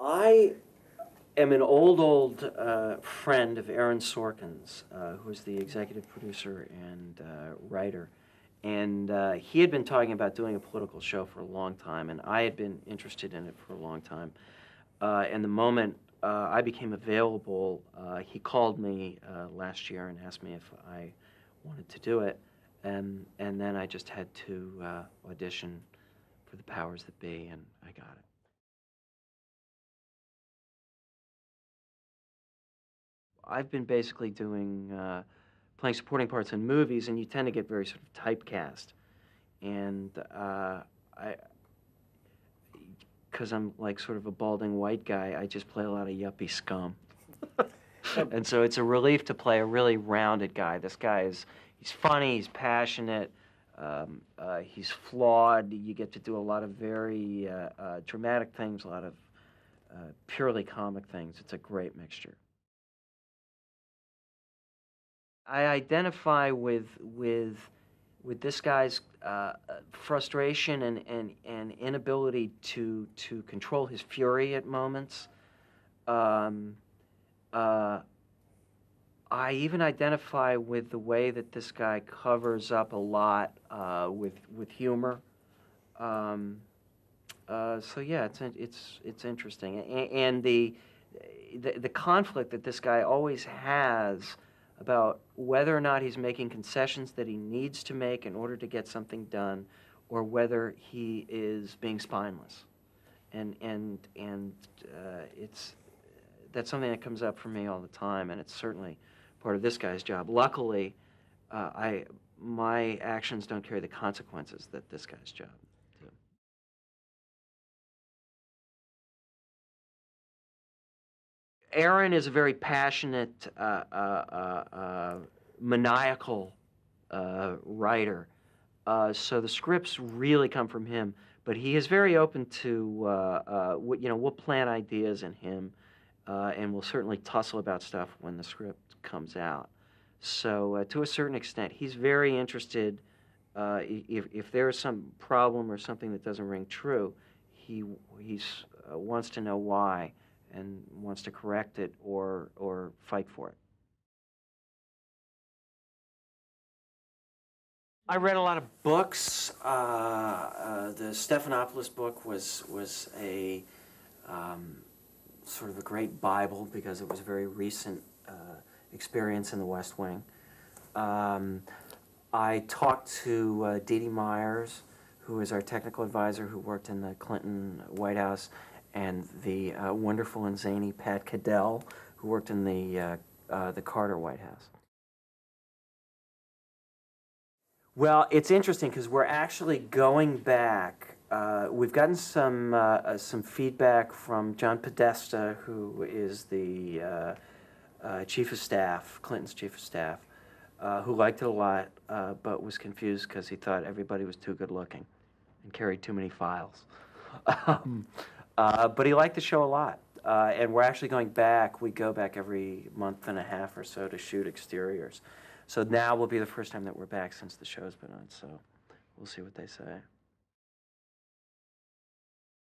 I am an old friend of Aaron Sorkin's, who is the executive producer and writer. And he had been talking about doing a political show for a long time, and I had been interested in it for a long time. And the moment I became available, he called me last year and asked me if I wanted to do it. And then I just had to audition for the powers that be, and I got it. I've been basically doing playing supporting parts in movies, and you tend to get very sort of typecast. And because I'm like sort of a balding white guy, I just play a lot of yuppie scum. And so it's a relief to play a really rounded guy. This guy he's funny, he's passionate, he's flawed. You get to do a lot of very dramatic things, a lot of purely comic things. It's a great mixture. I identify with this guy's frustration and inability to control his fury at moments. I even identify with the way that this guy covers up a lot with humor. So yeah, it's interesting, and the conflict that this guy always has about whether or not he's making concessions that he needs to make in order to get something done, or whether he is being spineless, and that's something that comes up for me all the time, and it's certainly part of this guy's job. Luckily, my actions don't carry the consequences that this guy's job do. Aaron is a very passionate, maniacal writer, so the scripts really come from him. But he is very open to, we'll plant ideas in him, and we'll certainly tussle about stuff when the script comes out. So to a certain extent, he's very interested. If there is some problem or something that doesn't ring true, he wants to know why, and wants to correct it or fight for it. I read a lot of books. The Stephanopoulos book was a sort of a great Bible because it was a very recent experience in the West Wing. I talked to Dee Dee Myers, who is our technical advisor, who worked in the Clinton White House, and the wonderful and zany Pat Cadell, who worked in the Carter White House. Well, it's interesting because we're actually going back. We've gotten some feedback from John Podesta, who is the chief of staff, Clinton's chief of staff, who liked it a lot, but was confused because he thought everybody was too good looking and carried too many files. But he liked the show a lot, and we're actually going back. We go back every month and a half or so to shoot exteriors. So now will be the first time that we're back since the show's been on, so we'll see what they say.